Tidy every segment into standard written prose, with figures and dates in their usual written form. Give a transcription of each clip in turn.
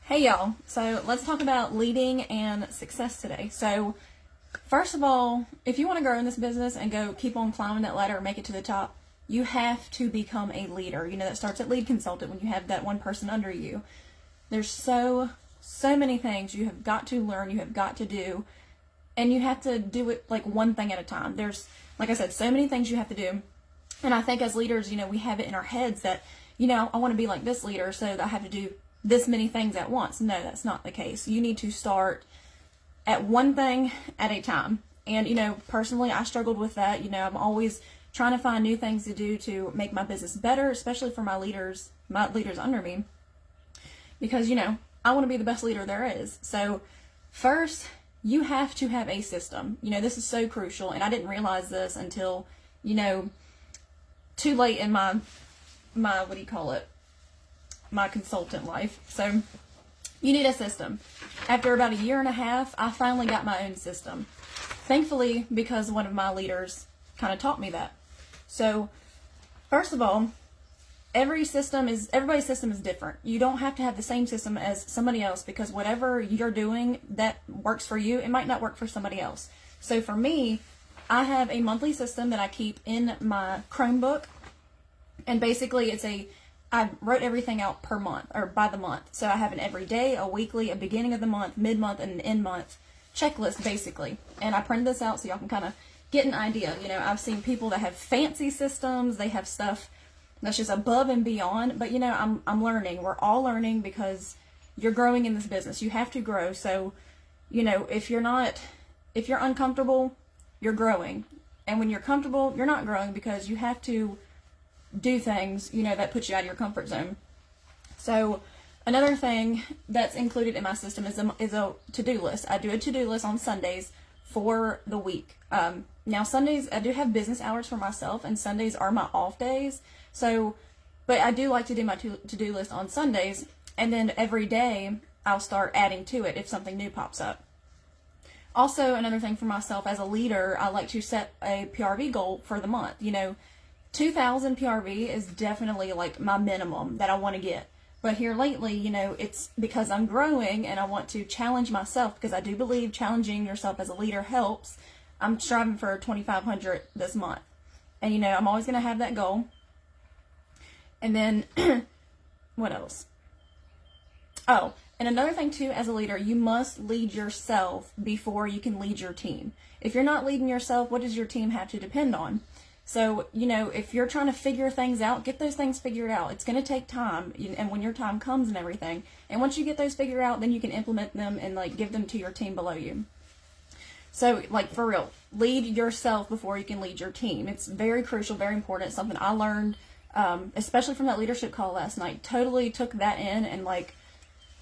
Hey y'all, so let's talk about leading and success today. So first of all, if you want to grow in this business and go keep on climbing that ladder and make it to the top, you have to become a leader. You know, that starts at lead consultant when you have that one person under you. There's so many things you have got to learn, you have got to do, and you have to do it like one thing at a time. There's, like I said, so many things you have to do. And I think as leaders, you know, we have it in our heads that, you know, I want to be like this leader, so that I have to do this many things at once. No, that's not the case. You need to start at one thing at a time. And, you know, personally, I struggled with that. You know, I'm always trying to find new things to do to make my business better, especially for my leaders under me. Because, you know, I want to be the best leader there is. So first, you have to have a system. You know, this is so crucial. And I didn't realize this until, you know, too late in my what do you call it? My consultant life. So you need a system. After about a year and a half, I finally got my own system. Thankfully, because one of my leaders kind of taught me that. So first of all, everybody's system is different. You don't have to have the same system as somebody else, because whatever you're doing that works for you, it might not work for somebody else. So for me, I have a monthly system that I keep in my Chromebook. And basically I wrote everything out per month, or by the month. So I have an everyday, a weekly, a beginning of the month, mid-month, and an end-month checklist, basically. And I printed this out so y'all can kind of get an idea. You know, I've seen people that have fancy systems. They have stuff that's just above and beyond. But, you know, I'm learning. We're all learning because you're growing in this business. You have to grow. So, you know, if you're uncomfortable, you're growing. And when you're comfortable, you're not growing, because you have to do things, you know, that put you out of your comfort zone. So another thing that's included in my system is a to-do list. I do a to-do list on Sundays for the week. Now Sundays, I do have business hours for myself, and Sundays are my off days. So, but I do like to do my to-do list on Sundays, and then every day I'll start adding to it if something new pops up. Also, another thing for myself as a leader, I like to set a PRV goal for the month. You know, 2,000 PRV is definitely like my minimum that I want to get. But here lately, you know, it's because I'm growing and I want to challenge myself, because I do believe challenging yourself as a leader helps. I'm striving for 2,500 this month. And, you know, I'm always going to have that goal. And then, what else? Oh, and another thing too, as a leader, you must lead yourself before you can lead your team. If you're not leading yourself, what does your team have to depend on? So, you know, if you're trying to figure things out, get those things figured out. It's going to take time, and when your time comes and everything. And once you get those figured out, then you can implement them and, like, give them to your team below you. So, like, for real, lead yourself before you can lead your team. It's very crucial, very important. It's something I learned, especially from that leadership call last night. Totally took that in, and, like,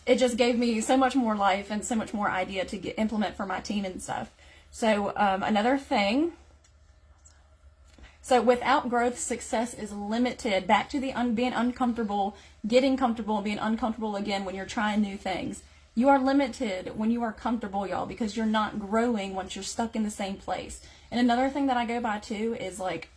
it just gave me so much more life and so much more idea to implement for my team and stuff. So, another thing... So without growth, success is limited. Back to the being uncomfortable, getting comfortable, and being uncomfortable again when you're trying new things. You are limited when you are comfortable, y'all, because you're not growing once you're stuck in the same place. And another thing that I go by too is, like,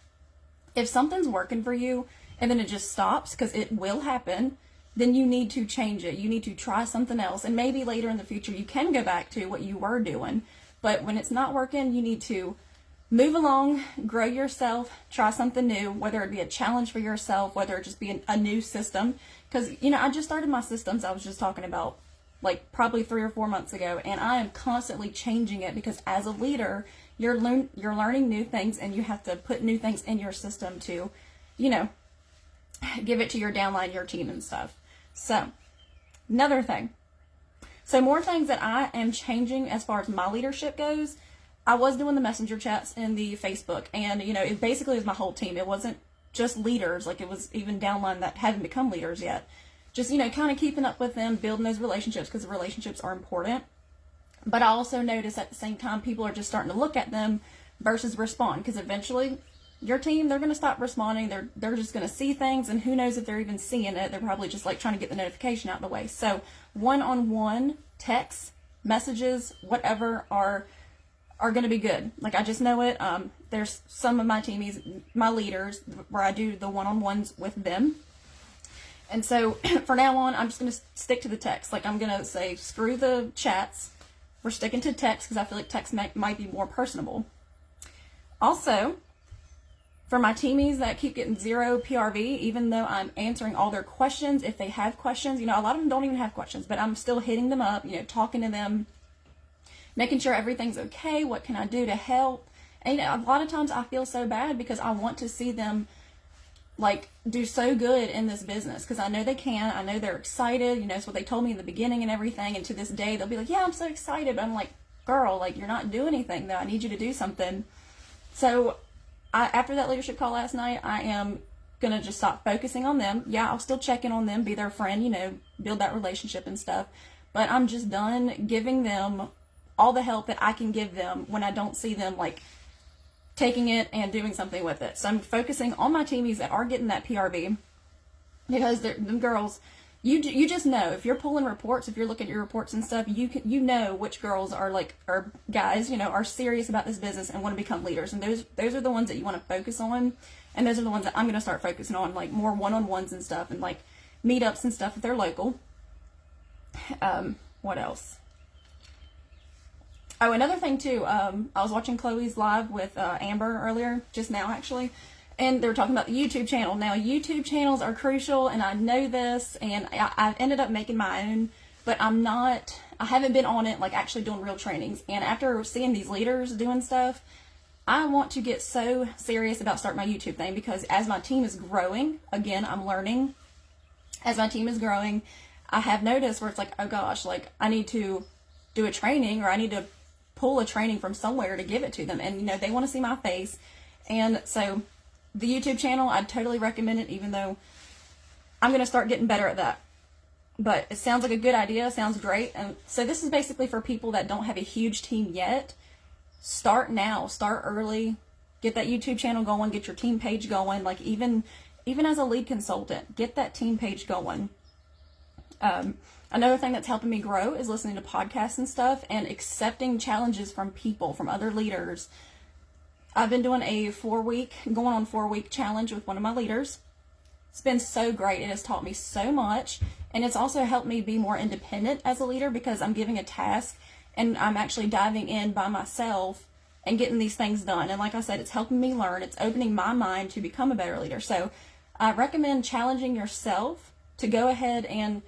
if something's working for you and then it just stops, because it will happen, then you need to change it. You need to try something else. And maybe later in the future you can go back to what you were doing. But when it's not working, you need to move along, grow yourself, try something new, whether it be a challenge for yourself, whether it just be a new system. Because, you know, I just started my systems I was just talking about, like, probably 3 or 4 months ago, and I am constantly changing it, because as a leader, you're learning new things, and you have to put new things in your system to, you know, give it to your downline, your team and stuff. So, another thing. So, more things that I am changing as far as my leadership goes. I was doing the messenger chats in the Facebook, and, you know, it basically was my whole team. It wasn't just leaders, like, it was even downline that haven't become leaders yet. Just, you know, kind of keeping up with them, building those relationships, because the relationships are important. But I also notice at the same time, people are just starting to look at them versus respond, because eventually your team, they're going to stop responding. They're just going to see things, and who knows if they're even seeing it. They're probably just, like, trying to get the notification out of the way. So one-on-one texts, messages, whatever, are going to be good. Like, I just know it. There's some of my teamies, my leaders, where I do the one-on-ones with them. And so for now on, I'm just going to stick to the text. Like, I'm going to say, screw the chats. We're sticking to text because I feel like text might be more personable. Also, for my teamies that keep getting 0 PRV, even though I'm answering all their questions, if they have questions, a lot of them don't even have questions, but I'm still hitting them up, talking to them, making sure everything's okay. What can I do to help? And a lot of times I feel so bad because I want to see them do so good in this business, because I know they can. I know they're excited. It's what they told me in the beginning and everything. And to this day, they'll be like, yeah, I'm so excited. But I'm like, girl, you're not doing anything though. I need you to do something. So after that leadership call last night, I am going to just stop focusing on them. Yeah, I'll still check in on them, be their friend, build that relationship and stuff. But I'm just done giving them all the help that I can give them when I don't see them taking it and doing something with it. So I'm focusing on my teamies that are getting that PRV, because them girls, you just know, if you're pulling reports, if you're looking at your reports and stuff, you know which girls are or guys, are serious about this business and want to become leaders. And those are the ones that you want to focus on. And those are the ones that I'm going to start focusing on, more one-on-ones and stuff, and meetups and stuff if they're local. What else? Oh, another thing too, I was watching Chloe's live with Amber earlier, just now actually, and they were talking about the YouTube channel. Now, YouTube channels are crucial, and I know this, and I've ended up making my own, but I haven't been on it, actually doing real trainings. And after seeing these leaders doing stuff, I want to get so serious about starting my YouTube thing, because as my team is growing, again, I'm learning, as my team is growing, I have noticed where it's oh gosh, I need to do a training, or I need to pull a training from somewhere to give it to them. And, they want to see my face. And so the YouTube channel, I'd totally recommend it, even though I'm going to start getting better at that. But it sounds like a good idea. Sounds great. And so this is basically for people that don't have a huge team yet. Start now. Start early. Get that YouTube channel going. Get your team page going. Even as a lead consultant, get that team page going. Another thing that's helping me grow is listening to podcasts and stuff, and accepting challenges from people, from other leaders. I've been doing a 4-week challenge with one of my leaders. It's been so great. It has taught me so much, and it's also helped me be more independent as a leader, because I'm giving a task and I'm actually diving in by myself and getting these things done. And like I said, it's helping me learn. It's opening my mind to become a better leader. So I recommend challenging yourself to go ahead and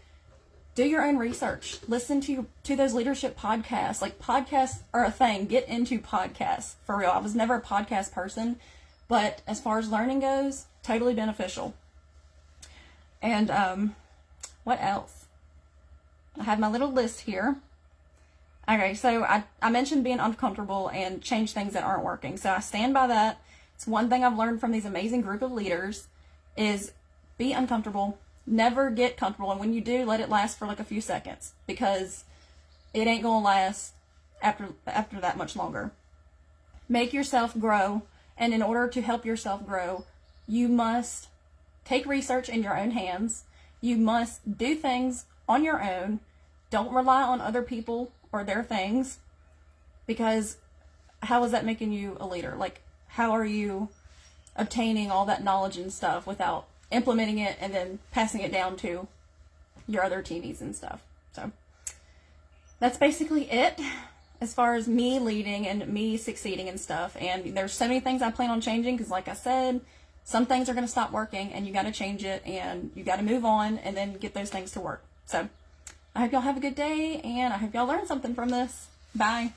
do your own research. Listen to those leadership podcasts. Podcasts are a thing. Get into podcasts. For real. I was never a podcast person, but as far as learning goes, totally beneficial. And what else? I have my little list here. Okay, so I mentioned being uncomfortable and change things that aren't working. So I stand by that. It's one thing I've learned from these amazing group of leaders is be uncomfortable. Never get comfortable, and when you do, let it last for a few seconds, because it ain't gonna last after that much longer. Make yourself grow, and in order to help yourself grow, you must take research in your own hands. You must do things on your own. Don't rely on other people or their things, because how is that making you a leader? How are you obtaining all that knowledge and stuff without implementing it and then passing it down to your other teamies and stuff? So that's basically it as far as me leading and me succeeding and stuff. And there's so many things I plan on changing, because like I said, some things are going to stop working, and you got to change it, and you got to move on and then get those things to work. So I hope y'all have a good day, and I hope y'all learned something from this. Bye.